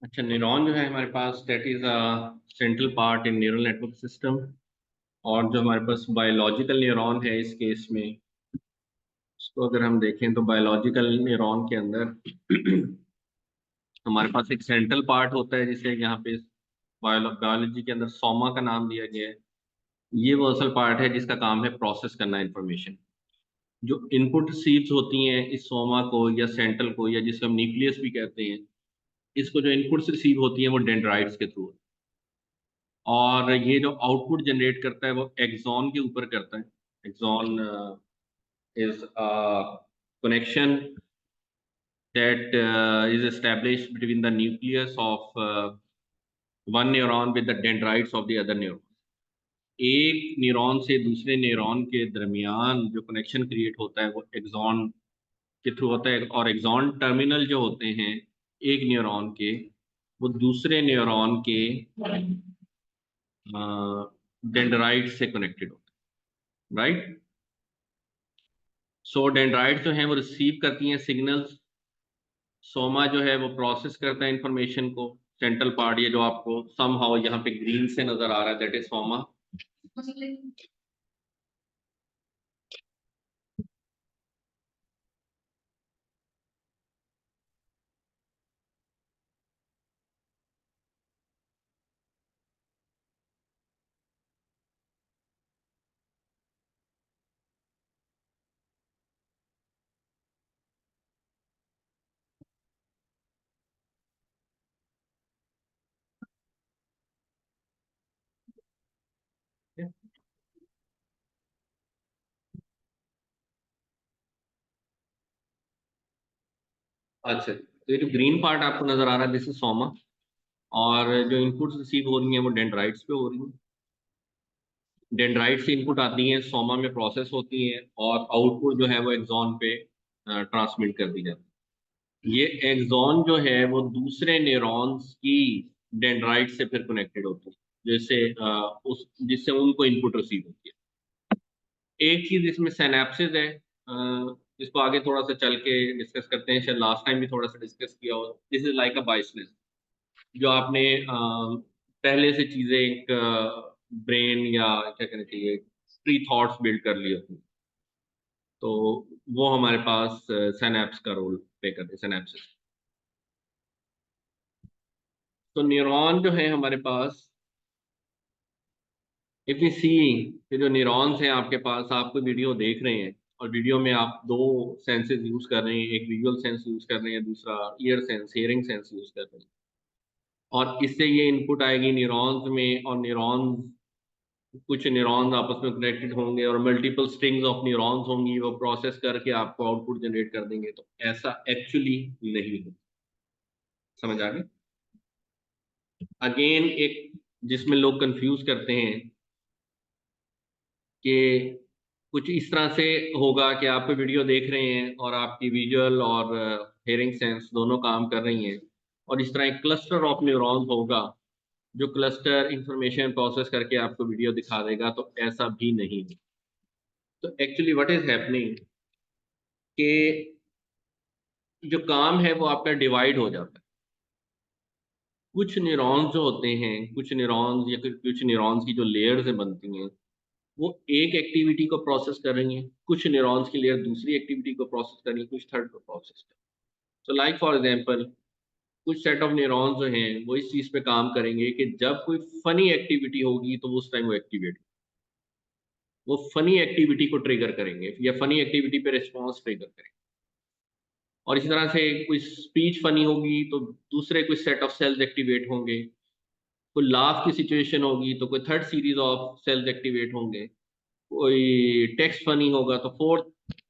अच्छा, न्यूरॉन जो है हमारे पास that is a central part in neural network system. और जो हमारे पास बायोलॉजिकल न्यूरॉन है इस केस में, उसको अगर हम देखें तो बायोलॉजिकल न्यूरॉन के अंदर हमारे पास एक सेंट्रल पार्ट होता है जिसे यहाँ पे बायोलॉजी के अंदर सोमा का नाम दिया गया है। ये वो असल पार्ट है जिसका काम है प्रोसेस करना इंफॉर्मेशन। जो इनपुट रिसीव्स होती हैं इस सोमा को या सेंट्रल को, या जिसे हम न्यूक्लियस भी कहते हैं, इसको जो इनपुट्स रिसीव होती हैं वो डेंड्राइट्स के थ्रू। और ये जो आउटपुट जनरेट करता है वो एक्सॉन के ऊपर करता है। Axon is connection that is established between the nucleus of one neuron with the dendrites of the other neuron। एक न्यूरॉन से दूसरे न्यूरॉन के दरमियान जो कनेक्शन क्रिएट होता है वो एक्सॉन के थ्रू होता है। और एक्सॉन टर्मिनल जो होते हैं एक न्यूरॉन के, वो दूसरे न्यूरॉन के डेंड्राइट से कनेक्टेड होते हैं, राइट। सो डेंड्राइट जो हैं वो रिसीव करती हैं सिग्नल्स। सोमा जो है वो प्रोसेस करता है इंफॉर्मेशन को। सेंट्रल पार्ट ये जो आपको समहाउ यहाँ पे ग्रीन से नजर आ रहा है, दैट इज सोमा। अच्छा, तो ये जो ग्रीन पार्ट आपको नजर आ रहा है दिस इज सोमा। और जो इनपुट्स रिसीव हो रही हैं वो डेंड्राइट्स पे हो रही हैं। डेंड्राइट से इनपुट आती हैं, सोमा में प्रोसेस होती हैं, और आउटपुट जो है वो एक्सॉन पे ट्रांसमिट कर दी जाती है। ये एक्सॉन जो है वो दूसरे न्यूरॉन्स की डेंड्राइट से फिर कनेक्टेड होती है, जैसे उस जिससे उनको इनपुट रिसीव होती है। एक चीज इसमें सिनेप्सिस है, इसको आगे थोड़ा सा चल के डिस्कस करते हैं, शायद लास्ट टाइम भी थोड़ा सा डिस्कस किया हो। दिस इज लाइक अ बाइसनेस। जो आपने पहले से चीजें एक ब्रेन या क्या कहना चाहिए प्री थॉट्स बिल्ड कर लिए होती हैं, तो वो हमारे पास सिनेप्स का रोल प्ले करते हैं, सिनेप्सिस। तो न्यूरॉन जो है हमारे पास, इफ यू सी, ये जो न्यूरॉन्स हैं आपके पास, आप कोई वीडियो देख रहे हैं और वीडियो में आप दो सेंसेस यूज कर रहे हैं, एक विजुअल सेंस यूज कर रहे हैं, दूसरा year sense hearing sense use कर रहे हैं। और इससे ये इनपुट आएगी न्यूरॉन्स में, और न्यूरॉन्स, कुछ न्यूरॉन्स आपस में कनेक्टेड होंगे और मल्टीपल स्ट्रिंग्स ऑफ न्यूरॉन्स होंगी, वो प्रोसेस करके आपको आउटपुट जनरेट कर देंगे। तो ऐसा एक्चुअली नहीं है। समझ आ गई? अगेन एक जिसमें लोग कंफ्यूज करते हैं कि कुछ इस तरह से होगा कि आप वीडियो देख रहे हैं और आपकी विजुअल और हेयरिंग सेंस दोनों काम कर रही हैं, और इस तरह एक क्लस्टर ऑफ न्यूरॉन्स होगा जो क्लस्टर इंफॉर्मेशन प्रोसेस करके आपको वीडियो दिखा देगा। तो ऐसा भी नहीं है। तो एक्चुअली व्हाट इज हैपनिंग कि जो काम है वो आपका डिवाइड हो जाता है। कुछ न्यूरॉन्स जो होते हैं, कुछ न्यूरॉन्स या फिर कुछ न्यूरॉन्स की जो लेयर्स बनती हैं, वो एक एक्टिविटी को प्रोसेस कर रही हैं। कुछ न्यूरॉन्स की लेयर दूसरी एक्टिविटी को प्रोसेस कर रही है, कुछ थर्ड को प्रोसेस कर रही है। तो लाइक फॉर एग्जांपल, कुछ सेट ऑफ न्यूरॉन्स जो हैं वो इस चीज़ पे काम करेंगे कि जब कोई फनी एक्टिविटी होगी तो उस टाइम वो एक्टिवेट, वो फनी एक्टिविटी को ट्रिगर करेंगे या फनी एक्टिविटी पे रिस्पॉन्स ट्रिगर करेंगे। और इसी तरह से कोई स्पीच फनी होगी तो दूसरे कुछ सेट ऑफ सेल्स एक्टिवेट होंगे। कोई लाफ की सिचुएशन होगी तो कोई third series of cells activate होंगे। कोई टेक्स्ट फनी होगा तो फोर्थ।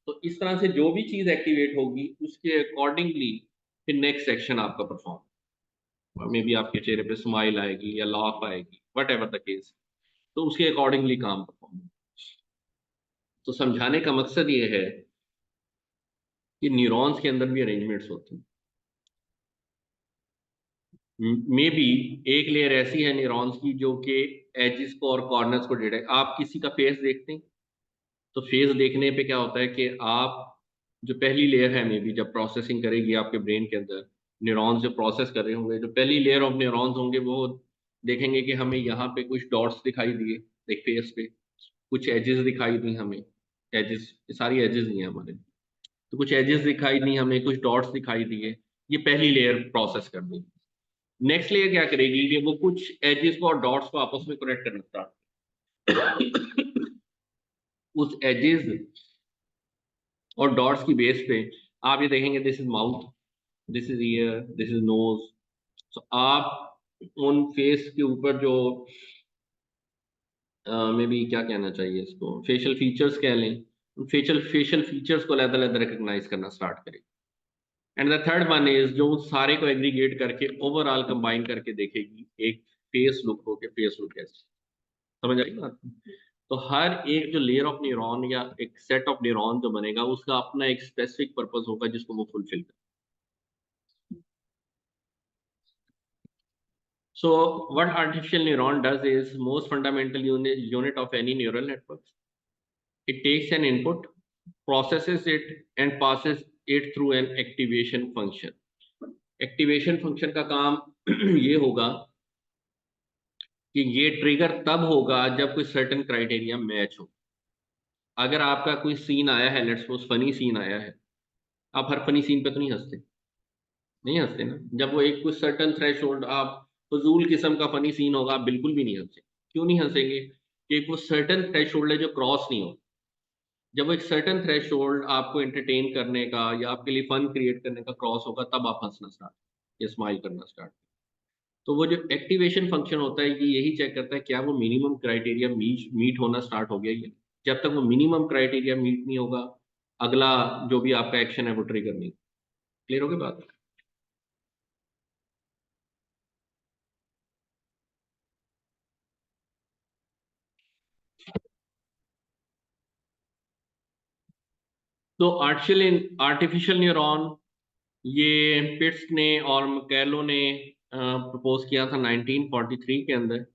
तो इस तरह से जो भी चीज एक्टिवेट होगी उसके अकॉर्डिंगली फिर नेक्स्ट सेक्शन आपका परफॉर्म, मे बी आपके चेहरे पे स्माइल आएगी या लाफ आएगी, वट एवर द केस। तो उसके अकॉर्डिंगली काम परफॉर्म। तो समझाने का मकसद ये है कि न्यूरॉन्स के अंदर भी अरेंजमेंट्स होती हैं। मे बी एक लेयर ऐसी है न्यूरॉन्स की जो कि एजिस को और कॉर्नर्स को डिटेक्ट, आप किसी का फेस देखते हैं तो फेस देखने पे क्या होता है कि आप, जो पहली लेयर है मे बी जब प्रोसेसिंग करेगी आपके ब्रेन के अंदर, न्यूरॉन्स जो प्रोसेस कर रहे होंगे, जो पहली लेयर ऑफ न्यूरॉन्स होंगे वो देखेंगे कि हमें यहाँ पे कुछ डॉट्स दिखाई दिए एक फेस पे, कुछ एजेस दिखाई दी हमें, एजेस, सारी एजेस ही हैं हमारे, तो कुछ एजेस दिखाई दी हमें, कुछ डॉट्स दिखाई दिए, ये पहली लेयर प्रोसेस कर दी। नेक्स्ट लेयर क्या करेगी कि वो कुछ एजेस को और डॉट्स को आपस में कनेक्ट करना स्टार्ट उस एजेस और डॉट्स की बेस पे आप ये देखेंगे this is mouth, this is ear, this is nose. तो आप उन फेस के ऊपर जो मे बी क्या कहना चाहिए इसको, फेशियल फीचर्स कह लें, फेशियल फेशियल फीचर्स को अलग अलग रिकग्नाइज करना स्टार्ट करें। And the third one is जो उन सारे को एग्रीगेट करके ओवरऑल कंबाइन करके देखेगी एक फेस लुक हो के फेस लुक कैसे, समझ आई बात? तो हर एक जो लेयर ऑफ न्यूरॉन या एक सेट ऑफ न्यूरॉन जो बनेगा उसका अपना एक स्पेसिफिक पर्पस होगा जिसको वो फुलफिल करे। So what artificial neuron does is most fundamental unit of any neural network. It takes an input, processes it, and passes it through an activation function. Activation function का काम ये होगा कि ये ट्रिगर तब होगा जब कोई सर्टेन क्राइटेरिया मैच हो। अगर आपका कोई सीन आया है, लेट्स सपोज फनी सीन आया है, आप हर फनी सीन पे तो नहीं हंसते, नहीं हंसते ना। जब वो एक कुछ सर्टेन थ्रेशोल्ड, आप फजूल किस्म का फनी सीन होगा आप बिल्कुल भी नहीं हंसे। क्यों नहीं हंसेंगे? कि एक वो सर्टेन थ्रेशोल्ड है जो क्रॉस नहीं हो। जब वो एक सर्टेन थ्रेशोल्ड आपको एंटरटेन करने का या आपके लिए फन क्रिएट करने का क्रॉस होगा तब आप हंसना स्टार्ट या स्माइल करना स्टार्ट। तो वो जो एक्टिवेशन फंक्शन होता है ये यही चेक करता है क्या वो मिनिमम क्राइटेरिया मीट होना स्टार्ट हो गया ये। जब तक वो मिनिमम क्राइटेरिया मीट नहीं होगा अगला जो भी आपका एक्शन है वो ट्रिगर नहीं। क्लियर हो गई बात? तो आर्टिफिशियल न्यूरॉन ये पिट्स ने और मैकेलो ने प्रपोज किया था 1943 के अंदर।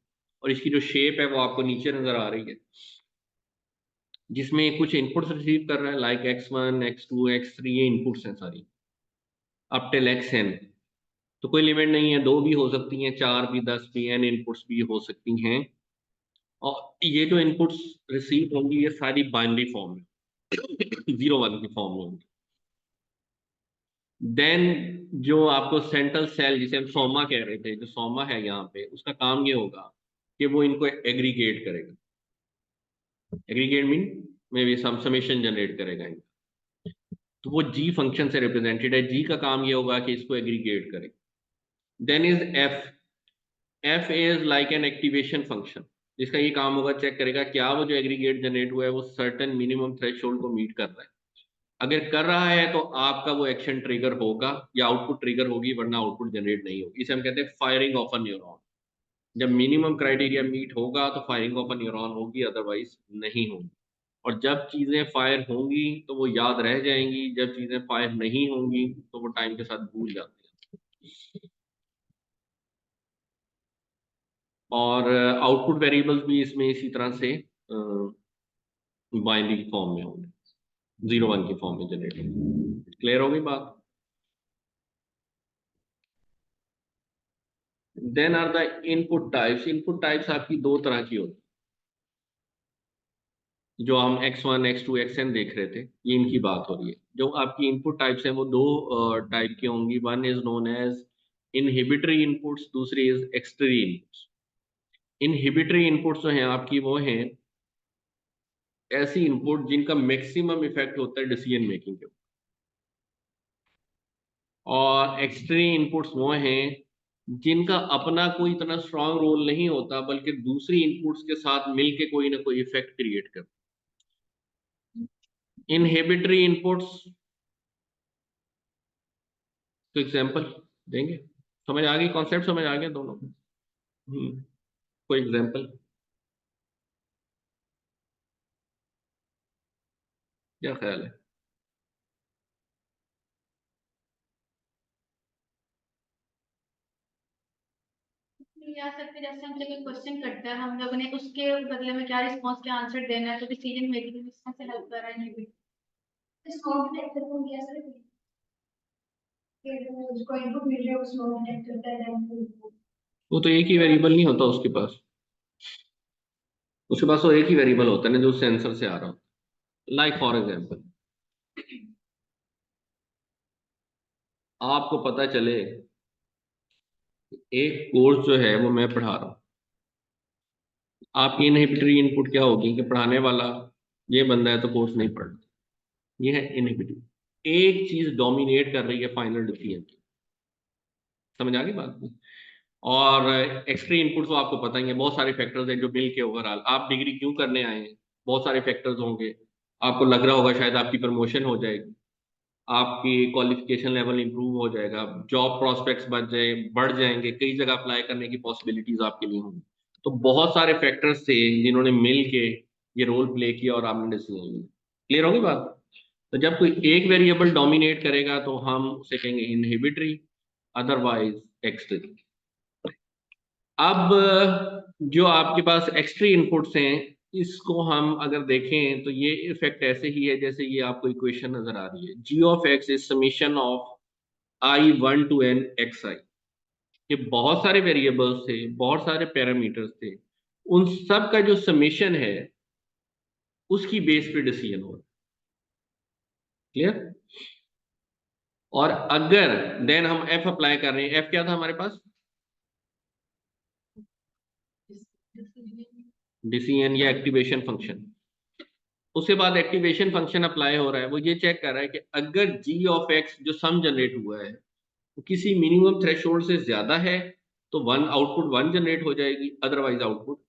और इसकी जो शेप है वो आपको नीचे नजर आ रही है, जिसमें कुछ इनपुट्स रिसीव कर रहा है लाइक x1 x2 x3, ये इनपुट्स हैं सारी अप टिल xn। तो कोई लिमिट नहीं है, दो भी हो सकती हैं, चार भी, 10 भी, n इनपुट्स भी हो सकती हैं। और ये जो इनपुट्स रिसीव होंगी ये सारी बाइनरी फॉर्म में 0 1 की फॉर्म में होंगी। देन जो आपको सेंट्रल सेल जिसे हम सोमा कह रहे थे, जो सोमा है यहाँ पे, उसका काम ये होगा कि वो इनको एग्रीगेट करेगा। Aggregate mean may be summation generate करेगा इनको। तो वो जी फंक्शन से रिप्रेजेंटेड है, जी का काम ये होगा कि इसको एग्रीगेट करे। Then is F, F is like an activation function, जिसका ये काम होगा चेक करेगा क्या वो जो एग्रीगेट जनरेट हुआ है वो सर्टेन मिनिमम थ्रेशोल्ड को मीट कर रहा है। अगर कर रहा है तो आपका वो एक्शन ट्रिगर होगा या आउटपुट ट्रिगर होगी, वरना आउटपुट जनरेट नहीं होगी। इसे हम कहते हैं फायरिंग ऑफ अ न्यूरॉन। जब मिनिमम क्राइटेरिया मीट होगा तो फायरिंग ऑफ अ न्यूरॉन होगी, अदरवाइज नहीं होगी। और जब चीजें फायर होंगी तो वो याद रह जाएंगी, जब चीजें फायर नहीं होंगी तो वो टाइम के साथ भूल जाती हैं। और आउटपुट वेरिएबल्स भी इसमें इसी तरह से बाइनरी फॉर्म में होंगे, 0 1 की फॉर्म में जनरेट होंगे। क्लियर हो गई बात? Then are the input types. Input types आपकी दो तरह की होती, जो हम x1 x2 xn देख रहे थे, ये इनकी बात हो रही है। जो आपकी इनपुट टाइप्स हैं वो दो टाइप की होंगी। One is known as inhibitory inputs, दूसरी is excitatory inputs. Inhibitory inputs जो हैं आपकी वो हैं ऐसी इनपुट जिनका मैक्सिमम इफेक्ट होता है डिसीजन मेकिंग के ऊपर। और एक्सटरी इनपुट्स वो हैं जिनका अपना कोई इतना स्ट्रांग रोल नहीं होता, बल्कि दूसरी इनपुट्स के साथ मिलके कोई ना कोई इफेक्ट क्रिएट करता है। इनहिबिटरी इनपुट्स तो एग्जांपल देंगे? समझ आ गई कॉन्सेप्ट? समझ आ गया दोनों को? कोई एग्जांपल? क्या ख्याल है? या सकते जैसे हमसे कोई क्वेश्चन करता है, हम लोगों ने उसके बदले में क्या रिस्पॉन्स, क्या आंसर देना है, तो डिसीजन मेकिंग में इस तरह से हेल्प कर रहा है ये भी। उसको इनपुट मिल रहा है उसको डिटेक्ट करता है। वो तो एक ही वेरिएबल नहीं होता उसके पास तो एक ही वेरिएबल होता है ना जो सेंसर से आ रहा होता। लाइक फॉर एग्जांपल आपको पता चले एक कोर्स जो है वो मैं पढ़ा रहा हूँ, आपकी इनहिबिटरी इनपुट क्या होगी कि पढ़ाने वाला ये बंदा है तो कोर्स नहीं पढ़ना। ये है इनहिबिटरी। एक चीज डोमिनेट कर रही है फाइनल डिसीजन की। समझ आ गई बात? और एक्सट्री इनपुट तो आपको पता ही है, बहुत सारे फैक्टर्स हैं जो मिल के ओवरऑल आप डिग्री क्यों करने आए हैं, बहुत सारे फैक्टर्स होंगे। आपको लग रहा होगा शायद आपकी प्रमोशन हो जाएगी, आपकी क्वालिफिकेशन लेवल इंप्रूव हो जाएगा, जॉब प्रोस्पेक्ट्स बढ़ जाएंगे, कई जगह अप्लाई करने की पॉसिबिलिटीज आपके लिए होंगी। तो बहुत सारे फैक्टर्स थे जिन्होंने मिल के ये रोल प्ले किया और आपने डिसीजन लिया। क्लियर होगी बात? तो जब कोई एक वेरिएबल डोमिनेट करेगा तो हम उसे कहेंगे इनहिबिटरी, अदरवाइज एक्सट्री। अब जो आपके पास एक्सट्री इनपुट्स हैं इसको हम अगर देखें तो ये इफेक्ट ऐसे ही है जैसे ये आपको इक्वेशन नजर आ रही है, G of X is summation of I one to N X I. ये बहुत सारे वेरिएबल्स थे, बहुत सारे पैरामीटर्स थे, उन सब का जो समीशन है उसकी बेस पे डिसीजन हो। क्लियर? और अगर देन हम एफ अप्लाई कर रहे हैं, एफ क्या था हमारे पास? डिसीजन या एक्टिवेशन फंक्शन। उसके बाद एक्टिवेशन फंक्शन अप्लाई हो रहा है, वो ये चेक कर रहा है कि अगर जी ऑफ एक्स जो सम जनरेट हुआ है वो किसी मिनिमम थ्रेशोल्ड से ज्यादा है तो वन आउटपुट वन जनरेट हो जाएगी, अदरवाइज आउटपुट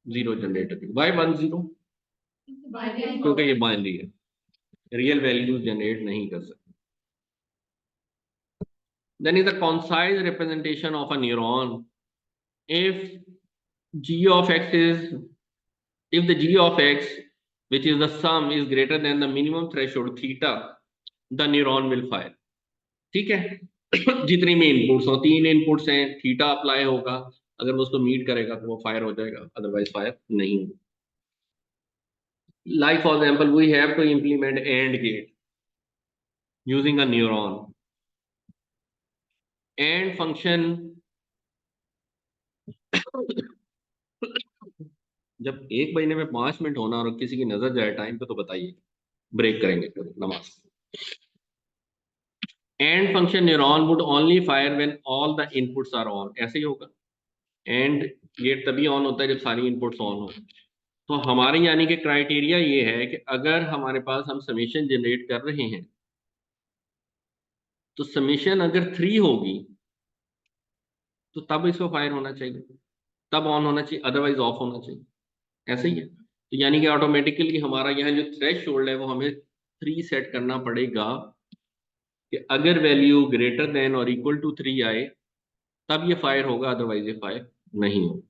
जीरो जनरेट होगी। Why one zero? क्योंकि ये बाइनरी है, रियल वैल्यूज जनरेट नहीं कर सकते। Then is the concise representation of a neuron if g of x is if the g of x which is the sum is greater than the minimum threshold theta the neuron will fire। ठीक है? जितनी भी inputs हो, तीन inputs हैं, theta apply होगा, अगर वो उसको मीट करेगा तो वो फायर हो जाएगा, अदरवाइज फायर नहीं। Like for example we have to implement and gate using a neuron. And function जब 1 महीने में 5 मिनट होना और किसी की नजर जाए टाइम पे तो बताइए, ब्रेक करेंगे फिर नमाज। And function neuron would only fire when all the inputs are on. ऐसे ही होगा, एंड गेट तभी ऑन होता है जब सारी इनपुट्स ऑन हो। तो हमारे यानी कि क्राइटेरिया ये है कि अगर हमारे पास हम समीशन जनरेट कर रहे हैं तो समीशन अगर 3 होगी तो तब इसको फायर होना चाहिए, तब ऑन होना चाहिए, अदरवाइज ऑफ होना चाहिए। ऐसे ही है। तो यानी कि ऑटोमेटिकली हमारा यहाँ जो थ्रेश होल्ड है वो हमें 3 सेट करना पड़ेगा कि अगर वैल्यू ग्रेटर देन और इक्वल टू 3 आए तब ये फायर होगा, अदरवाइज ये फायर नहीं होगा।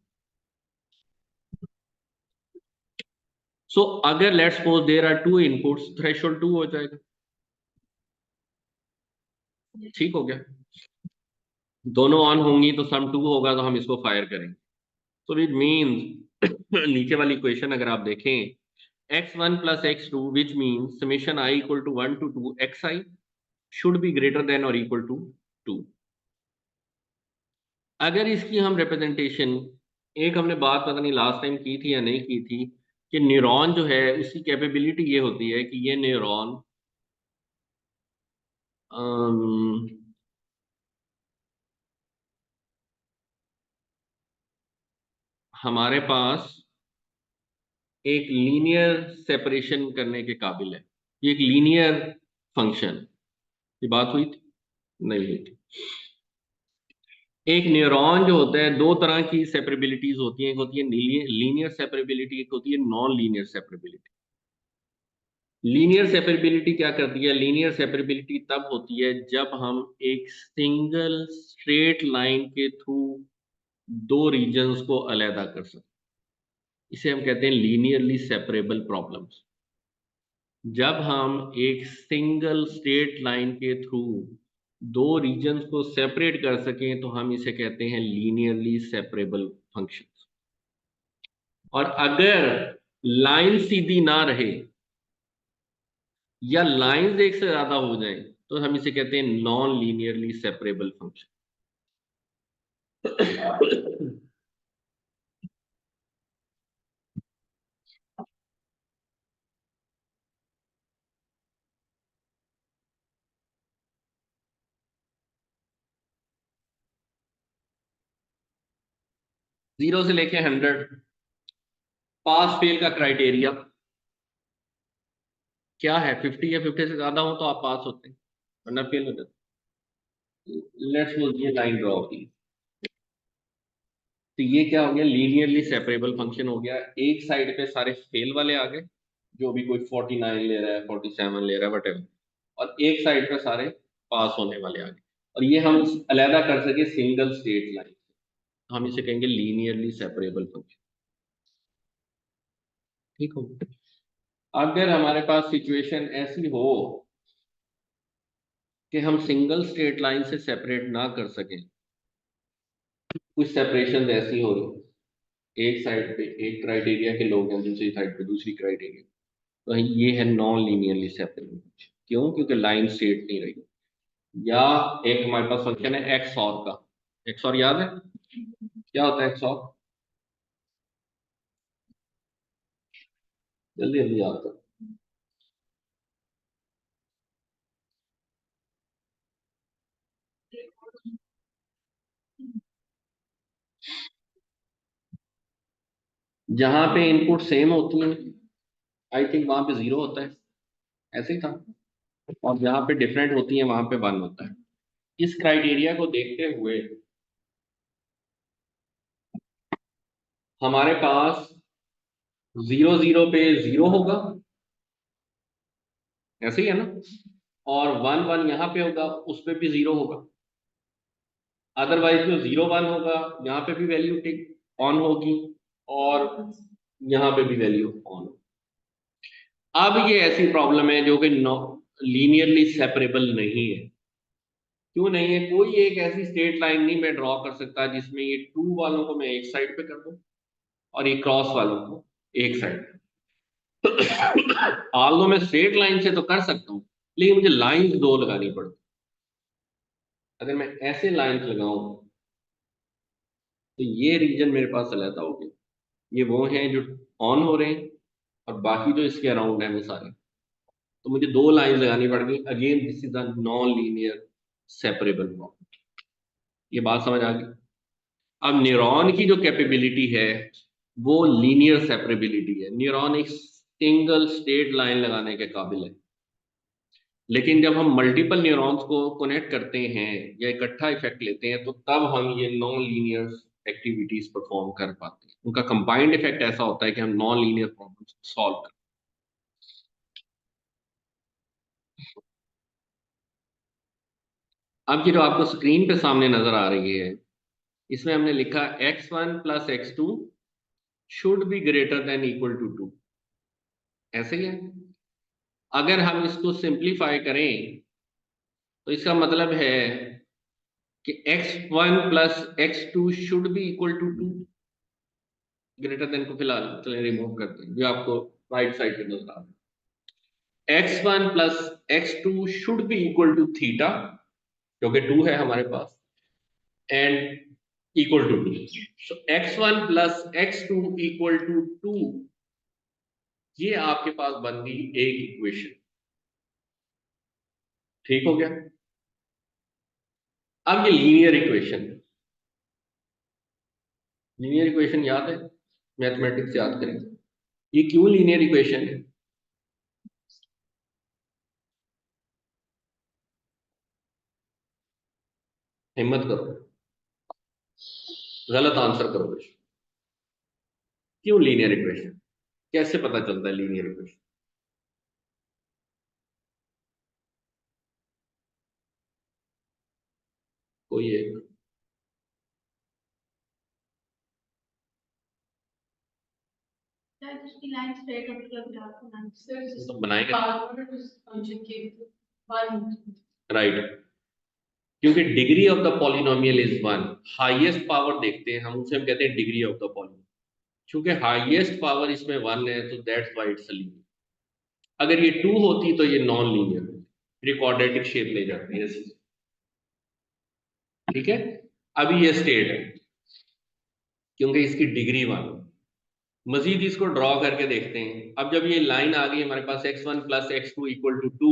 सो अगर let's suppose there are 2 inputs, threshold 2 हो जाएगा। ठीक हो गया? दोनों ऑन होंगी तो सम 2 होगा तो हम इसको फायर करेंगे। सो इट मीन्स नीचे वाली इक्वेशन अगर आप देखें, x1 plus x2 which means summation I equal to 1 to 2 xi should be greater than or equal to 2। अगर इसकी हम रिप्रेजेंटेशन, एक हमने बात पता नहीं लास्ट टाइम की थी या नहीं की थी, कि न्यूरॉन जो है उसकी कैपेबिलिटी ये होती है कि ये न्यूरॉन हमारे पास एक लीनियर सेपरेशन करने के काबिल है। ये एक लीनियर फंक्शन। ये बात हुई थी? नहीं हुई थी। एक न्यूरॉन जो होता है दो तरह की सेपरेबिलिटीज होती हैं, एक होती है लीनियर सेपरेबिलिटी, एक होती है नॉन लीनियर सेपरेबिलिटी। लीनियर सेपरेबिलिटी क्या करती है? लीनियर सेपरेबिलिटी तब होती है जब हम एक सिंगल स्ट्रेट लाइन के थ्रू दो रीजन्स को अलहदा कर सकते। इसे हम कहते हैं लीनियरली सेपरेबल प्रॉब्लम्स। जब हम एक सिंगल स्ट्रेट लाइन के थ्रू दो रीजन्स को सेपरेट कर सकें तो हम इसे कहते हैं लीनियरली सेपरेबल फंक्शंस। और अगर लाइन सीधी ना रहे या लाइंस एक से ज्यादा हो जाए तो हम इसे कहते हैं नॉन लीनियरली सेपरेबल फंक्शन। 0 से लेके 100 पास फेल का क्राइटेरिया क्या है? 50 या 50 से ज्यादा हो तो आप पास होते हैं, वरना फेल हो जाते। लेट्स सपोज ये लाइन ड्रॉ की, तो ये क्या हो गया? लीनियरली सेपरेबल फंक्शन हो गया। एक साइड पे सारे फेल वाले आ गए, जो भी कोई 49 ले रहा है, 47 ले रहा है, वटेवर, और एक साइड पे सारे पास होने वाले आ गए। और ये हम अलहदा कर सके सिंगल स्टेट लाइन, हम इसे कहेंगे लीनियरली सेपरेबल फंक्शन। ठीक हो? अगर हमारे पास सिचुएशन ऐसी हो कि हम सिंगल स्ट्रेट लाइन से सेपरेट ना कर सकें, कुछ सेपरेशन ऐसी हो रही, एक साइड पे एक क्राइटेरिया के लोग हैं, दूसरी साइड पे दूसरी क्राइटेरिया, तो ये है नॉन लीनियरली सेपरेबल फंक्शन। क्यों? क्योंकि लाइन स्ट्रेट नहीं रही। या एक हमारे पास फंक्शन है एक्स और का। एक्स और याद है क्या होता है? एक्स और जल्दी जल्दी याद करो। जहां पे इनपुट सेम होती है, आई थिंक वहां पे 0 होता है, ऐसे ही था। और जहां पे डिफरेंट होती है वहां पे 1 होता है। इस क्राइटेरिया को देखते हुए हमारे पास 0 0 पे 0 होगा, ऐसे ही है ना? और 1 1 यहाँ पे होगा, उस पे भी 0 होगा। अदरवाइज जो 0 1 होगा, यहाँ पे भी वैल्यू टिक ऑन होगी, और यहाँ पे भी वैल्यू ऑन। अब ये ऐसी प्रॉब्लम है जो कि लीनियरली सेपरेबल नहीं है। क्यों नहीं है? कोई एक ऐसी स्ट्रेट लाइन नहीं मैं ड्रॉ कर सकता जिसमें ये 2 वालों को मैं एक साइड पे कर दूं और ये क्रॉस वालों को एक साइड पे। आल्दो मैं स्ट्रेट लाइन से तो कर सकता हूँ, लेकिन मुझे लाइंस दो लगानी पड़ती। अगर मैं ऐसे लाइंस लगाऊं तो ये रीजन मेरे पास अलहदा हो गया। ये वो हैं जो ऑन हो रहे हैं, और बाकी जो इसके अराउंड है वो सारे। तो मुझे दो लाइन लगानी पड़ गई। Again this is a non linear separable problem. ये बात समझ आ गई? अब न्यूरॉन की जो कैपेबिलिटी है वो लीनियर सेपरेबिलिटी है। न्यूरॉन एक सिंगल स्टेट लाइन लगाने के काबिल है, लेकिन जब हम मल्टीपल न्यूरॉन्स को कनेक्ट करते हैं या इकट्ठा इफेक्ट लेते हैं तो तब हम ये नॉन लीनियर एक्टिविटीज परफॉर्म कर पाते हैं। उनका कंबाइंड इफेक्ट ऐसा होता है कि हम नॉन लीनियर प्रॉब्लम्स सॉल्व कर। अब ये जो आपको स्क्रीन पे सामने नजर आ रही है, इसमें हमने लिखा x1 plus x2 should be greater than equal to 2। ऐसे ही है। अगर हम इसको सिंप्लीफाई करें तो इसका मतलब है कि x1 plus x2 should be equal to 2। Greater than को फिलहाल चलिए रिमूव करते हैं, जो आपको राइट साइड पे नजर आ रहा है। x1 plus x2 should be equal to theta, जो कि 2 है हमारे पास, and equal to 2। So x1 plus x2 equal to 2, ये आपके पास बन गई एक इक्वेशन। ठीक हो गया? अब ये लीनियर इक्वेशन, लीनियर इक्वेशन याद है? मैथमेटिक्स याद करें, ये क्यों लीनियर इक्वेशन है? हिम्मत करो, गलत आंसर करो बेशक। क्यों लीनियर इक्वेशन? कैसे पता चलता है लीनियर इक्वेशन? कोई एक शायद उसकी लाइन स्ट्रेट होती है, ग्राफ बनानी। तो बनाएंगे, राइट? क्योंकि degree of the polynomial is 1। Highest power देखते हैं हम, उसे हम कहते हैं डिग्री ऑफ द पॉलिनोमियल। क्योंकि हाईएस्ट पावर इसमें 1 है तो दैट्स व्हाई इट्स लीनियर। अगर ये 2 होती तो ये नॉन लीनियर होती। फिर क्वाड्रेटिक शेप ले जाती है ऐसे। ठीक है, अभी ये स्टेट है क्योंकि इसकी डिग्री 1। मजीद इसको ड्रॉ करके देखते हैं। अब जब ये लाइन आ गई हमारे पास x1 plus x2 equal to 2,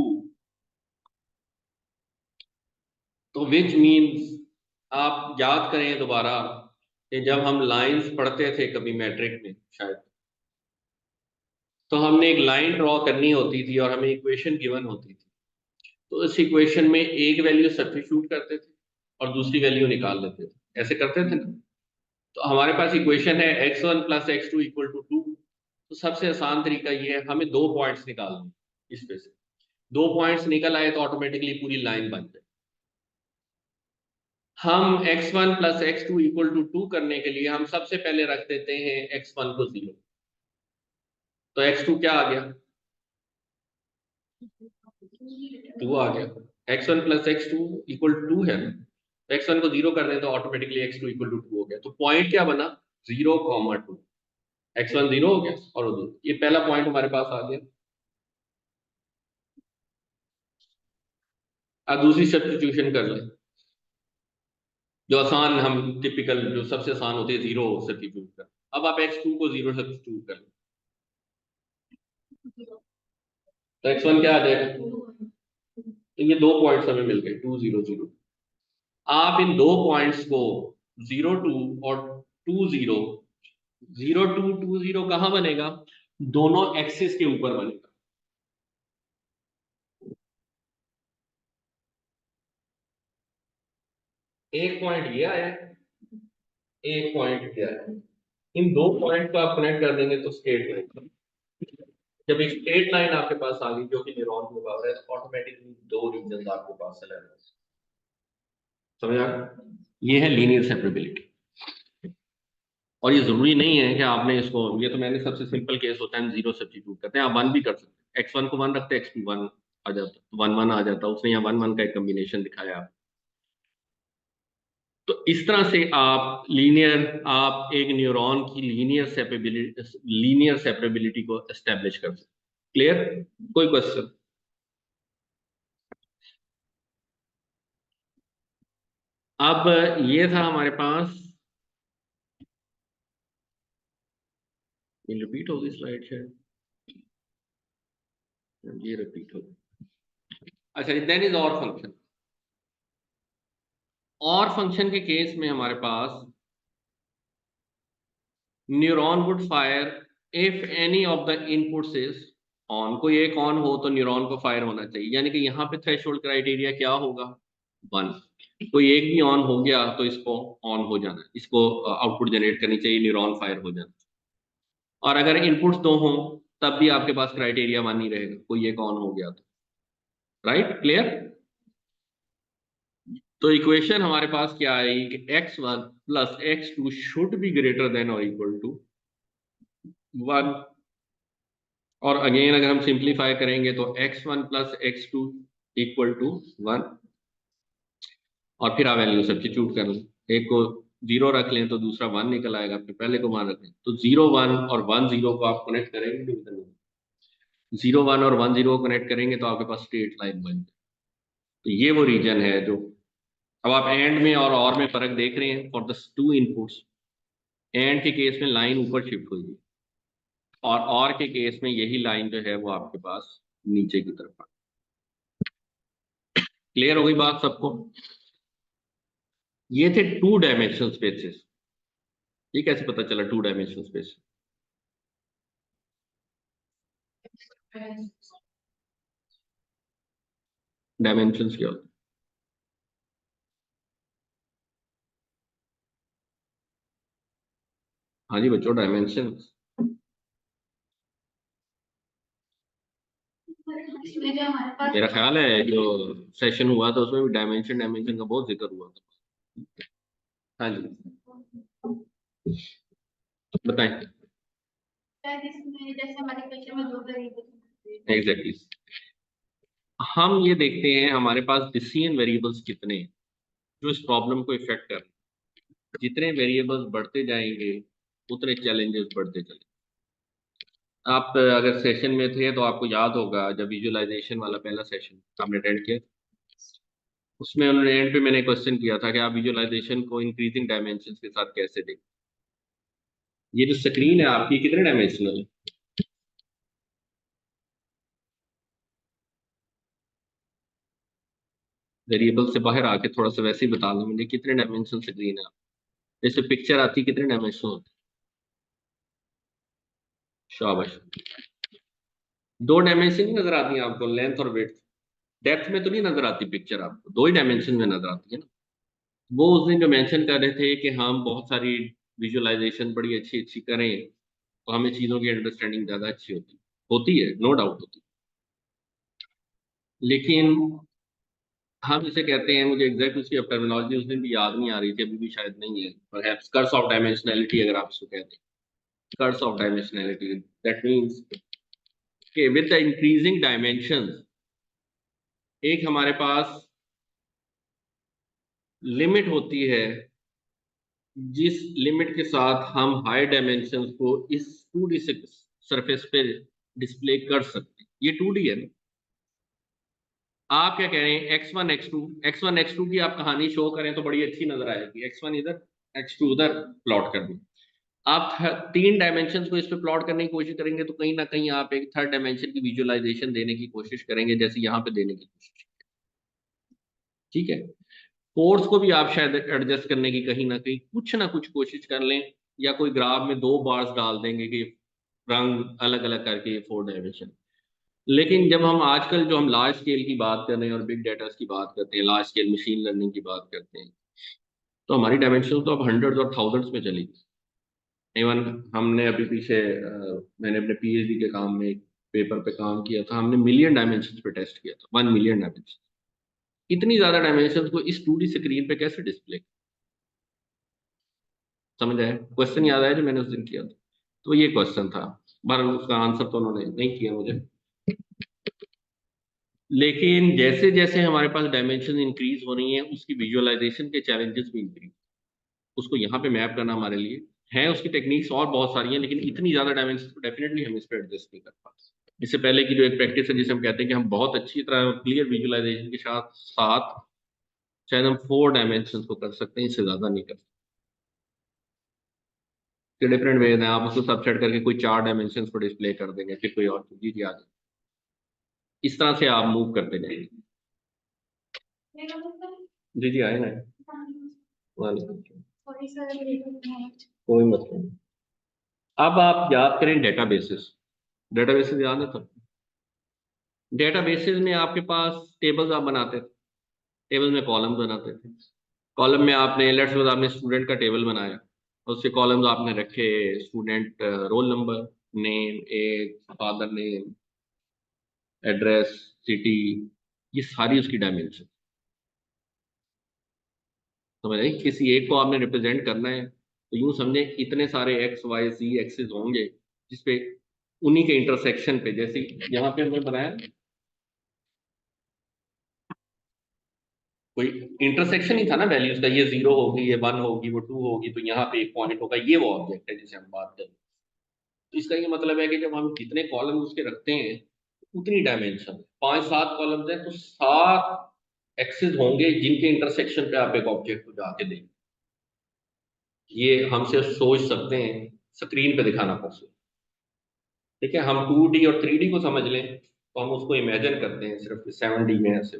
तो विच मीन्स आप याद करें दोबारा कि जब हम लाइंस पढ़ते थे कभी मैट्रिक में शायद, तो हमने एक लाइन ड्रॉ करनी होती थी और हमें इक्वेशन गिवन होती थी। तो इस इक्वेशन में एक वैल्यू सब्स्टिट्यूट करते थे और दूसरी वैल्यू निकाल लेते थे, ऐसे करते थे ना। तो हमारे पास इक्वेशन है x1 plus x2 equal to 2। तो सबसे आसान तरीका ये है, हमें 2 पॉइंट्स निकालने इस पे से। 2 पॉइंट्स निकल आए तो ऑटोमेटिकली पूरी लाइन बन जाए। हम x1 plus x2 equal to 2 करने के लिए हम सबसे पहले रख देते हैं x1 को 0। तो x2 क्या आ गया, 2 आ गया। x1 plus x2 equal to 2 है ना, तो x1 को 0 कर दें तो ऑटोमेटिकली x2 इक्वल टू 2 हो गया। तो पॉइंट क्या बना, 0,2। x1 0 हो गया और ये पहला पॉइंट हमारे पास आ गया। अब दूसरी सब्स्टिट्यूशन कर लें, जो आसान, हम टिपिकल जो सबसे आसान होती है 0 सब्स्टिट्यूट कर। अब आप x2 को 0 सब्स्टिट्यूट कर लें तो x1 क्या आ जाएगा, तो ये 2 पॉइंट्स हमें मिल गए 2 0 0। आप इन 2 पॉइंट्स को 0 2 और 2 0, 0 2 2 0 कहाँ बनेगा, दोनों एक्सिस के ऊपर बनेगा। एक पॉइंट ये आया, एक पॉइंट ये आया। इन 2 पॉइंट को आप कनेक्ट कर देंगे तो स्ट्रेट लाइन। जब एक स्ट्रेट लाइन आपके पास आ गई जो कि न्यूरॉन को कवर है, तो ऑटोमेटिकली 2 रीजन आपके पास चले जाएंगे। समझ आ गया? ये है लीनियर सेपरेबिलिटी। और ये जरूरी नहीं है कि आपने इसको, ये तो मैंने सबसे सिंपल केस होता है 0 सब्स्टिट्यूट करते हैं, आप 1 भी कर सकते हैं। x1 को 1 रखते हैं, x2 1 आ जाता, 1 1 आ जाता। उसने यहाँ 1 1 का एक कम्बिनेशन दिखाया। तो इस तरह से आप लीनियर, आप एक न्यूरॉन की लीनियर सेपरेबिलिटी को एस्टेब्लिश कर सकते। क्लियर? कोई क्वेश्चन? अब ये था हमारे पास, ये रिपीट होगी स्लाइड शायद, ये रिपीट होगी। अच्छा, then is OR function. OR function के केस में हमारे पास neuron would fire if any of the inputs is on. कोई एक ऑन हो तो न्यूरॉन को फायर होना चाहिए, यानी कि यहाँ पे थ्रेशोल्ड क्राइटेरिया क्या होगा, 1। कोई एक भी ऑन हो गया तो इसको ऑन हो जाना है, इसको आउटपुट जनरेट करनी चाहिए, न्यूरॉन फायर हो जाना। और अगर इनपुट्स 2 हों तब भी आपके पास क्राइटेरिया 1 ही रहेगा, कोई एक ऑन हो गया तो। राइट? क्लियर? तो इक्वेशन हमारे पास क्या आई कि x1 plus x2 should be greater then और इक्वल टू 1। और अगेन अगर हम सिंप्लीफाई करेंगे तो x1 plus x2 equal to 1। और फिर आप वैल्यू सब्स्टिट्यूट कर लें, एक को 0 रख लें तो दूसरा 1 निकल आएगा, फिर पहले को 1 रख लें तो 0 1 और 1 0 को आप कनेक्ट करेंगे, 0 1 और 1 0 को कनेक्ट करेंगे तो आपके पास स्ट्रेट लाइन बन जाए। तो ये वो रीजन है जो, अब आप एंड में और में फर्क देख रहे हैं फॉर द 2 इनपुट्स। एंड के केस में लाइन ऊपर शिफ्ट हुई और के केस में यही लाइन जो है वो आपके पास नीचे की तरफ। क्लियर हो गई बात सबको? ये थे 2 डायमेंशनल स्पेसेस। ये कैसे पता चला 2 डायमेंशनल स्पेस? डायमेंशंस क्या होते हैं? हाँ जी बच्चों, डायमेंशंस। इसमें जो हमारे पास मेरा ख्याल है जो सेशन हुआ था उसमें भी डायमेंशन डायमेंशन का बहुत जिक्र हुआ था। हाँ जी, बताएं। शायद इसमें जैसे हमारे क्वेश्चन में 2 वेरिएबल एग्जैक्टली, हम ये देखते हैं हमारे पास डिसीजन वेरिएबल्स कितने हैं जो इस प्रॉब्लम को इफेक्ट कर रहे हैं। जितने वेरिएबल्स बढ़ते जाएंगे उतने चैलेंजेस बढ़ते चले। आप अगर सेशन में थे तो आपको याद होगा, जब विजुअलाइजेशन वाला पहला सेशन आपने अटेंड किया, उसमें उन्होंने एंड पे मैंने क्वेश्चन किया था कि आप विजुअलाइजेशन को इंक्रीजिंग डायमेंशन के साथ कैसे देखें। ये जो स्क्रीन है आपकी कितने डायमेंशनल है? वेरिएबल से बाहर आके थोड़ा सा वैसे ही बता दो मुझे, कितने डायमेंशनल स्क्रीन है आप? जैसे पिक्चर आती है, कितने डायमेंशनल होती है? शाबाश। दो डायमेंशन ही नजर आती है आपको, लेंथ और विड्थ? डेप्थ में तो नहीं नजर आती पिक्चर आपको, दो ही डायमेंशन में नजर आती है ना। वो उस दिन जो मेंशन कर रहे थे कि हम बहुत सारी विजुअलाइजेशन बड़ी अच्छी अच्छी करें तो हमें चीज़ों की अंडरस्टैंडिंग ज़्यादा अच्छी होती है, नो डाउट होती है। लेकिन हम इसे कहते हैं, मुझे एग्जैक्ट उसकी अब टर्मिनोलॉजी उस दिन भी याद नहीं आ रही थी, अभी भी शायद नहीं है, परहैप्स कर्स ऑफ डायमेंशनैलिटी अगर आप इसको कहते हैं। Curse of dimensionality, that means कि विद द इंक्रीजिंग डायमेंशंस एक हमारे पास लिमिट होती है, जिस लिमिट के साथ हम हाई डायमेंशंस को इस 2D सरफेस पे डिस्प्ले कर सकते हैं। ये 2D है ना। आप क्या कह रहे हैं, एक्स वन एक्स टू की आप कहानी शो करें तो बड़ी अच्छी नजर आएगी, X1 इधर X2 उधर प्लॉट कर दें। आप तीन डायमेंशन को इस पे प्लॉट करने की कोशिश करेंगे तो कहीं ना कहीं आप एक थर्ड डायमेंशन की विजुअलाइजेशन देने की कोशिश करेंगे, जैसे यहाँ पे देने की कोशिश। ठीक है। फोर्स को भी आप शायद एडजस्ट करने की कहीं ना कुछ कोशिश कर लें, या कोई ग्राफ में दो बार्स डाल देंगे कि रंग अलग अलग करके ये 4 डायमेंशन। लेकिन जब हम आजकल जो हम लार्ज स्केल की बात कर रहे हैं और बिग डेटा की बात करते हैं, लार्ज स्केल मशीन लर्निंग की बात करते हैं, तो हमारी डायमेंशन तो अब हंड्रेड्स और थाउजेंड्स में चली गई। इवन हमने अभी पीछे मैंने अपने पीएचडी के काम में एक पेपर पे काम किया था, हमने मिलियन डायमेंशन पे टेस्ट किया था, 1 मिलियन डायमेंशन। इतनी ज्यादा डायमेंशन को इस 2D स्क्रीन पे कैसे डिस्प्ले? समझ आया क्वेश्चन? याद आया जो मैंने उस दिन किया था? तो ये क्वेश्चन था, पर उसका आंसर तो उन्होंने नहीं किया मुझे। लेकिन जैसे जैसे हमारे पास डायमेंशन इंक्रीज हो रही हैं, उसकी विजुअलाइजेशन के चैलेंजेस भी इंक्रीज, उसको यहाँ पे मैप करना हमारे लिए है, उसकी टेक्निक्स और बहुत सारी हैं, लेकिन इतनी ज्यादा डायमेंशन तो डेफिनेटली हम इस पर एडजस्ट नहीं कर पाते। इससे पहले की जो एक प्रैक्टिस है जिसे हम कहते हैं कि हम बहुत अच्छी तरह क्लियर विजुअलाइजेशन के साथ साथ शायद हम 4 डायमेंशन को कर सकते हैं, इससे ज्यादा नहीं कर सकते। डिफरेंट वेज हैं, आप उसको सबसेट करके कोई 4 डायमेंशन को डिस्प्ले कर देंगे, फिर कोई और चीज जी आ जाए, इस तरह से आप मूव करते जाएंगे। जी जी आए ना। वालेकुम सलाम। कोई मतलब नहीं। अब आप याद करें डेटाबेसेस। डेटाबेसेस याद है? तो डेटाबेसेस में आपके पास टेबल्स आप बनाते थे, टेबल में कॉलम्स बनाते थे। कॉलम में आपने लेट्स सपोज आपने स्टूडेंट का टेबल बनाया, उसके कॉलम्स आपने रखे, student roll number, name, age, father name, address, city, ये सारी उसकी डायमेंशन। समझ आई? किसी एक को आपने रिप्रेजेंट करना है तो यूं समझे इतने सारे एक्स वाई सी एक्सेस होंगे, जिसपे उन्हीं के इंटरसेक्शन पे, जैसे यहाँ पे हमने बनाया कोई इंटरसेक्शन ही था ना वैल्यूज का, ये 0 होगी, ये 1 होगी, वो 2 होगी, तो यहाँ पे एक पॉइंट होगा, ये वो ऑब्जेक्ट है जिसे हम बात करें। तो इसका ये मतलब है कि जब हम जितने कॉलम उसके रखते हैं उतनी डायमेंशन, 5 7 कॉलम्स हैं तो 7 एक्सेस होंगे जिनके इंटरसेक्शन पे आप एक ऑब्जेक्ट को जाके देंगे। ये हम सिर्फ सोच सकते हैं, स्क्रीन पे दिखाना पॉसिबल। ठीक है, हम 2D और 3D को समझ लें तो हम उसको इमेजिन करते हैं सिर्फ 7D में ऐसे,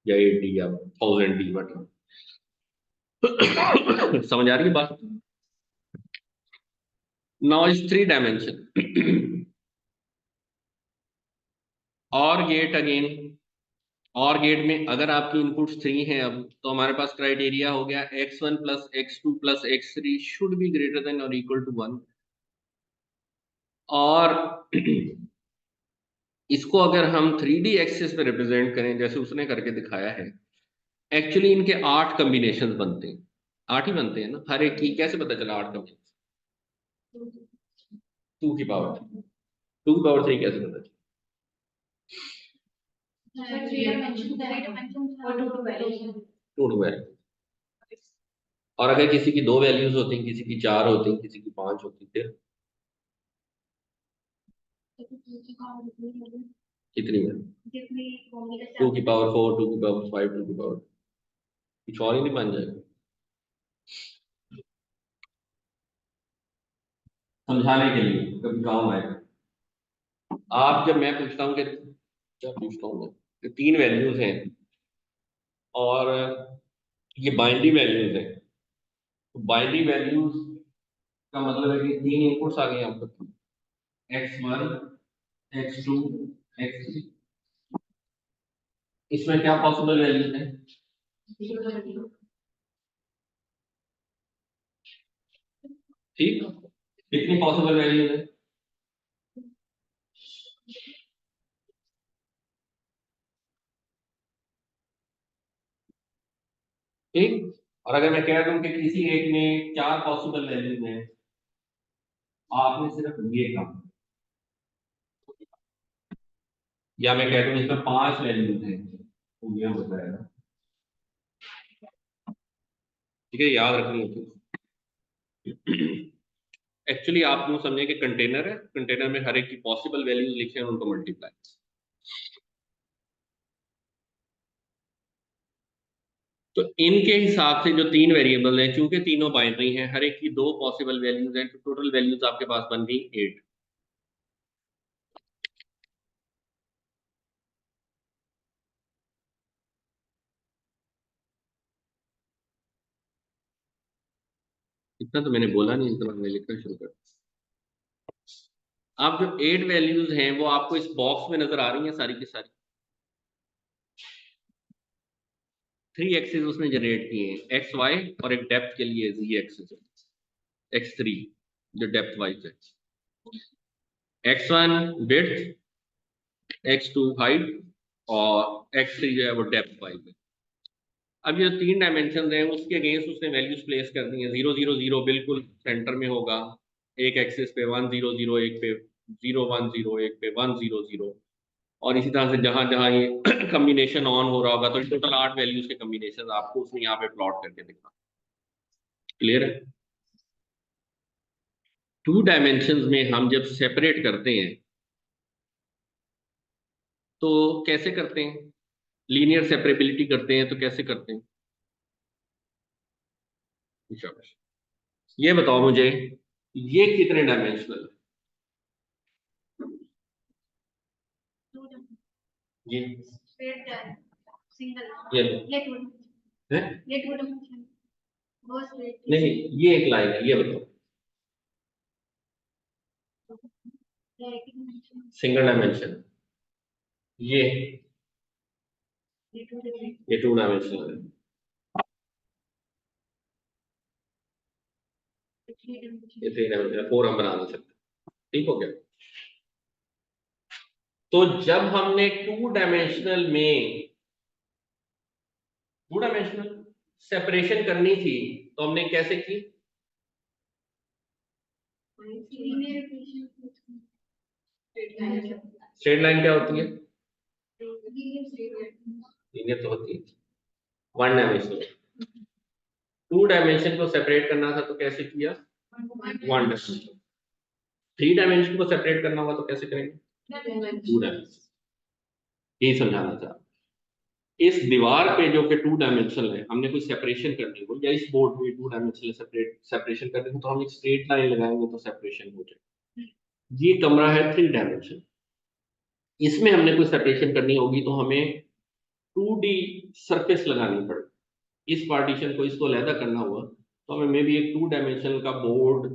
या 8D या 1000D बट समझ आ रही है बात? Now is 3 dimension. और गेट अगेन, और गेट में अगर आपकी इनपुट्स 3 हैं, अब तो हमारे पास क्राइटेरिया हो गया x1 plus x2 plus x3 should be greater then और इक्वल टू 1। और इसको अगर हम 3D एक्सिस पे रिप्रेजेंट करें जैसे उसने करके दिखाया है, एक्चुअली इनके 8 कॉम्बिनेशन बनते हैं। 8 ही बनते हैं ना हर एक की? कैसे पता चला 8 कॉम्बिनेशन? 2 की पावर 3 कैसे पता चला? Two two value. और अगर किसी की 2 वैल्यूज होती हैं, किसी की 4 होती हैं, किसी की 5 होती है, फिर कितनी है? जितनी होंगी 2 की पावर 4, 2 की पावर 5, 2 की पावर, कुछ और ही नहीं बन जाएगा। समझाने के लिए कभी काम आएगा। आप जब मैं पूछता हूँ कि क्या पूछता हूँ मैं कि 3 वैल्यूज हैं और ये बाइनरी वैल्यूज हैं, तो बाइनरी वैल्यूज का मतलब है कि 3 इनपुट्स आ गए आपको, x1, x2, x3। इसमें क्या पॉसिबल वैल्यूज है? ठीक, कितनी पॉसिबल वैल्यूज है? ठीक, और अगर मैं कह दूं कि किसी एक में 4 पॉसिबल वैल्यूज हैं, आपने सिर्फ ये काम, या मैं कह दूं इसमें 5 वैल्यूज हैं, तो ये हो जाएगा। ठीक है, याद रखनी है चीज। एक्चुअली आप यूं समझे कि कंटेनर है, कंटेनर में हर एक की पॉसिबल वैल्यूज लिखे हैं, उनको मल्टीप्लाई। तो इनके हिसाब से जो 3 वेरिएबल हैं, चूंकि तीनों बाइनरी हैं, हर एक की 2 पॉसिबल वैल्यूज हैं, तो टोटल वैल्यूज आपके पास बन गई 8। इतना तो मैंने बोला नहीं, इतना मैंने लिखना शुरू कर। आप जो 8 वैल्यूज हैं वो आपको इस बॉक्स में नजर आ रही हैं सारी की सारी। 3 एक्सिस उसने जनरेट किए हैं, एक्स वाई, और एक डेप्थ के लिए z एक्सिस है, x3 जो डेप्थ वाइज है, x1 विड्थ, x2 हाइट, और x3 जो है वो डेप्थ वाइज है। अब ये 3 डायमेंशन हैं, उसके अगेंस्ट उसने वैल्यूज प्लेस कर दी है। 0 0 0 बिल्कुल सेंटर में होगा, एक एक्सिस पे 1 0 0, एक पे 0 1 0, एक पे 1 0 0, और इसी तरह से जहां जहां ये कम्बिनेशन ऑन हो रहा होगा, तो टोटल 8 वैल्यूज के कम्बिनेशन आपको उसने यहाँ पे प्लॉट करके दिखा। क्लियर है? 2 डायमेंशन में हम जब सेपरेट करते हैं तो कैसे करते हैं? लीनियर सेपरेबिलिटी करते हैं तो कैसे करते हैं? शाबाश। ये बताओ मुझे, ये कितने डायमेंशनल है? सिंगल ये है? ये 2 डायमेंशन नहीं, ये एक लाइन है, ये बताओ। सिंगल डायमेंशन, ये 2 डायमेंशनल है, ये 3 डायमेंशनल, 4 हम बना नहीं सकते। ठीक हो गया? तो जब हमने 2 डायमेंशनल सेपरेशन करनी थी, तो हमने कैसे की? स्ट्रेट लाइन क्या होती है? लीनियर तो होती है। 1 डायमेंशनल, 2 डायमेंशन को सेपरेट करना था तो कैसे किया? 1 डायमेंशन। 3 डायमेंशन को सेपरेट करना होगा तो कैसे करेंगे? 2 डायमेंशन। यही समझाना चाह, इस दीवार पे जो कि 2 डायमेंशनल है, हमने कोई सेपरेशन करनी हो, या इस बोर्ड पे 2 डायमेंशनल सेपरेशन करनी हो, तो हम एक स्ट्रेट लाइन लगाएंगे तो सेपरेशन हो जाए। ये कमरा है 3 डायमेंशन, इसमें हमने कोई सेपरेशन करनी होगी तो हमें 2D सरफेस लगानी पड़ेगी। इस पार्टीशन को इसको अलहदा करना हुआ तो हमें मे बी एक 2 डायमेंशनल का बोर्ड,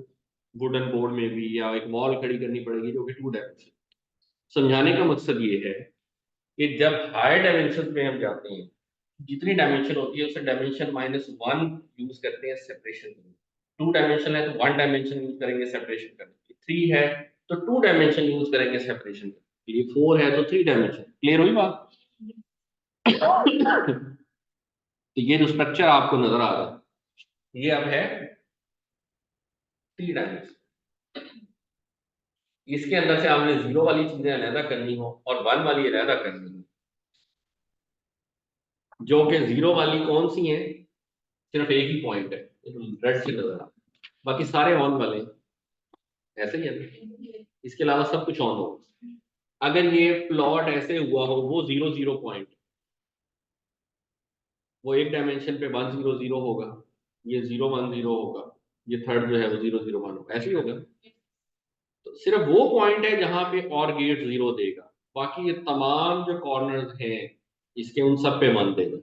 वुडन बोर्ड में भी, या एक वॉल खड़ी करनी पड़ेगी जो कि 2 डायमेंशन। समझाने का मकसद ये है कि जब हायर डायमेंशन में हम जाते हैं, जितनी डायमेंशन होती है उससे डायमेंशन -1 यूज करते हैं सेपरेशन के लिए। 2 डायमेंशन है तो 1 डायमेंशन यूज करेंगे सेपरेशन करने के लिए, 3 है तो 2 डायमेंशन यूज करेंगे सेपरेशन के लिए, 4 है तो 3 डायमेंशन। क्लियर हुई बात? तो ये जो स्ट्रक्चर आपको नजर आ रहा है, ये अब है 3 डायमेंशन। इसके अंदर से आपने 0 वाली चीजें अलहदा करनी हो और 1 वाली अलहदा करनी हो, जो कि 0 वाली कौन सी है? सिर्फ एक ही पॉइंट है, रेड से नजर आ रहा है, बाकी सारे ऑन वाले हैं। ऐसे ही है ना? इसके अलावा सब कुछ ऑन होगा। अगर ये प्लॉट ऐसे हुआ हो, वो 0 0 पॉइंट, वो एक डायमेंशन पे 1 0 0 होगा, ये 0 1 0 होगा, ये थर्ड जो है वो 0 0 1 होगा, ऐसे ही होगा। तो सिर्फ वो पॉइंट है जहां पे और गेट 0 देगा, बाकी ये तमाम जो कॉर्नर्स हैं इसके, उन सब पे 1 देगा।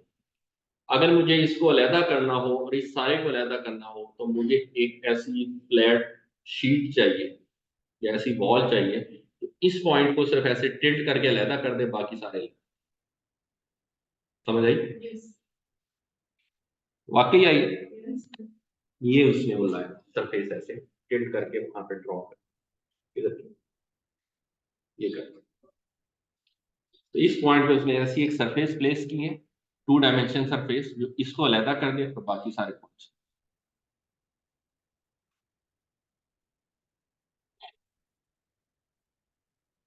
अगर मुझे इसको अलहदा करना हो और इस सारे को अलहदा करना हो, तो मुझे एक ऐसी फ्लैट शीट चाहिए या ऐसी वॉल चाहिए, तो इस पॉइंट को सिर्फ ऐसे टिल्ट करके अलहदा कर दे, बाकी सारे। समझ आई? वाकई आई? ये उसने बुलाया सरफेस ऐसे टिल्ट करके वहां पे ड्रॉ कर, इधर ये कर। तो इस पॉइंट पे उसने ऐसी एक सरफेस प्लेस की है, 2 डायमेंशन सरफेस, जो इसको अलहदा कर दे तो बाकी सारे पॉइंट्स।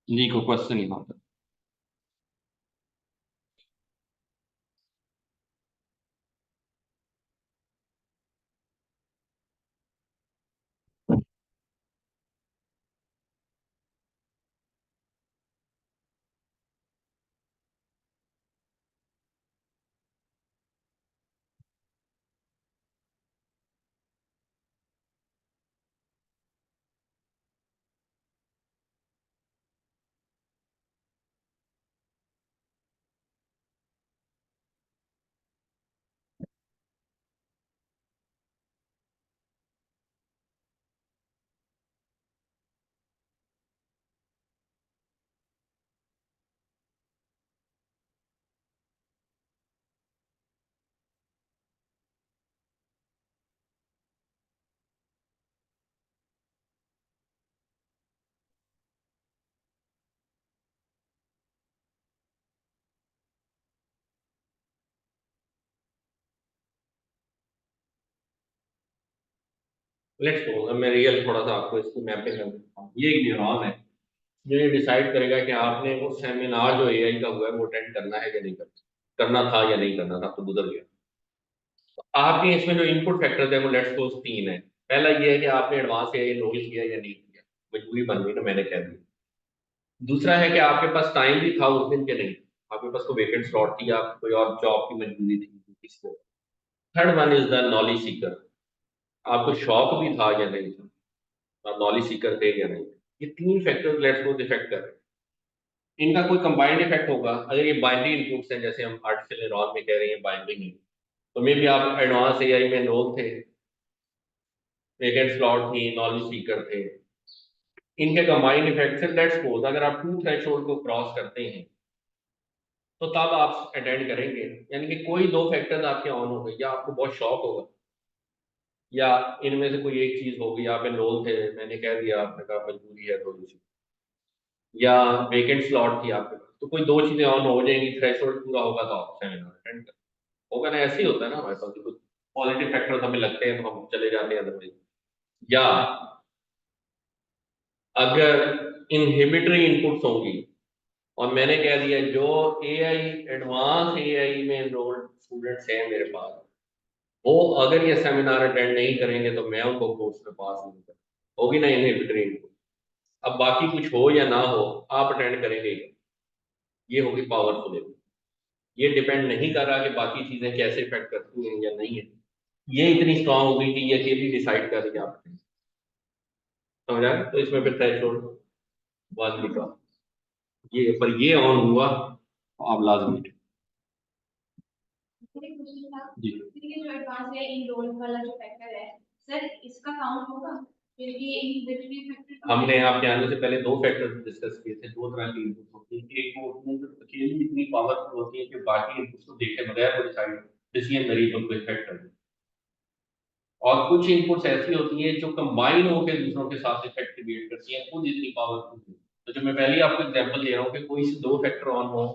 जी को क्वेश्चन ही होता। लेट्स सपोज, अब मैं रियल थोड़ा सा आपको इसकी मैपिंग कर देता हूँ। ये एक न्यूरॉन है जो ये डिसाइड करेगा कि आपने वो सेमिनार जो एआई का हुआ है वो अटेंड करना है या नहीं करना, करना था या नहीं करना था, तो गुजर गया। तो आपके इसमें जो इनपुट फैक्टर्स है वो लेट्स सपोज 3 है। पहला ये है कि आपने एडवांस एआई रोल किया या नहीं किया, मजबूरी बन गई ना, मैंने कह दिया। दूसरा है कि आपके पास टाइम भी था उस दिन के नहीं, आपके पास कोई वेकेंट स्लॉट थी, आप कोई और जॉब की मजबूरी थी इसको। Third one is the knowledge Sikar, आपको शौक भी था या नहीं था, आप नॉलेज सीकर थे या नहीं। ये 3 फैक्टर्स लेट्स सपोज इफेक्ट कर रहे हैं। इनका कोई कंबाइंड इफेक्ट होगा। अगर ये बाइनरी इनपुट्स हैं, जैसे हम आर्टिफिशियल न्यूरॉन में कह रहे हैं बाइनरी है, तो मे भी आप एडवांस एआई में एनरोल थे, वेकेंट स्लॉट थी, नॉलेज सीकर थे। इनके कंबाइंड इफेक्ट से लेट्स सपोज अगर आप 2 थ्रेशोल्ड को क्रॉस करते हैं, तो तब आप अटेंड करेंगे। यानी कि कोई 2 फैक्टर्स आपके ऑन हो गए, या आपको बहुत शौक होगा, या इनमें से कोई एक चीज होगी, आप एनरोल थे, मैंने कह दिया, आपने कहा मजबूरी है थोड़ी सी, या वेकेंट स्लॉट थी आपके पास, तो कोई 2 चीजें ऑन हो जाएंगी, थ्रेशोल्ड पूरा होगा तो आप सेमिनार अटेंड कर। होगा ना, ऐसे ही होता है ना हमारे पास, कुछ पॉजिटिव फैक्टर्स हमें लगते हैं तो हम चले जाते हैं अदरवाइज। या अगर इनहिबिटरी इनपुट्स होंगी, और मैंने कह दिया जो एआई, एडवांस एआई में एनरोल्ड स्टूडेंट्स हैं मेरे पास, वो अगर ये सेमिनार अटेंड नहीं करेंगे तो मैं उनको कोर्स में पास नहीं कर, होगी ना इनहिबिटरी इनपुट। अब बाकी कुछ हो या ना हो, आप अटेंड करेंगे ही। ये होगी पावरफुल। ये डिपेंड नहीं कर रहा कि बाकी चीजें कैसे इफेक्ट करती हैं या नहीं है, ये इतनी स्ट्रांग हो गई कि ये अकेली डिसाइड कर रही है आप। समझ आया? तो इसमें फिर थ्रेशोल्ड 1 लिखा, ये पर ये ऑन हुआ तो आप लाजमी थे। मेरा क्वेश्चन था, जी, फिर ये जो एडवांस है इन रोल वाला जो फैक्टर है, सर इसका काउंट होगा? फिर ये इनहिबिटरी फैक्टर हमने आपके आने से पहले 2 फैक्टर्स डिस्कस किए थे। 2 तरह की इनपुट होती है, एक वो होती है जो अकेली इतनी पावरफुल होती है कि बाकी इनपुट्स को देखे बगैर वो डिसाइड डिसीजन वेरिएबल को इफेक्ट कर दे, और कुछ इनपुट्स ऐसी होती हैं जो कंबाइन होकर दूसरों के साथ इफेक्ट क्रिएट करती हैं, खुद इतनी पावरफुल। तो जो मैं पहले आपको एग्जांपल दे रहा हूँ कि कोई से 2 फैक्टर ऑन हो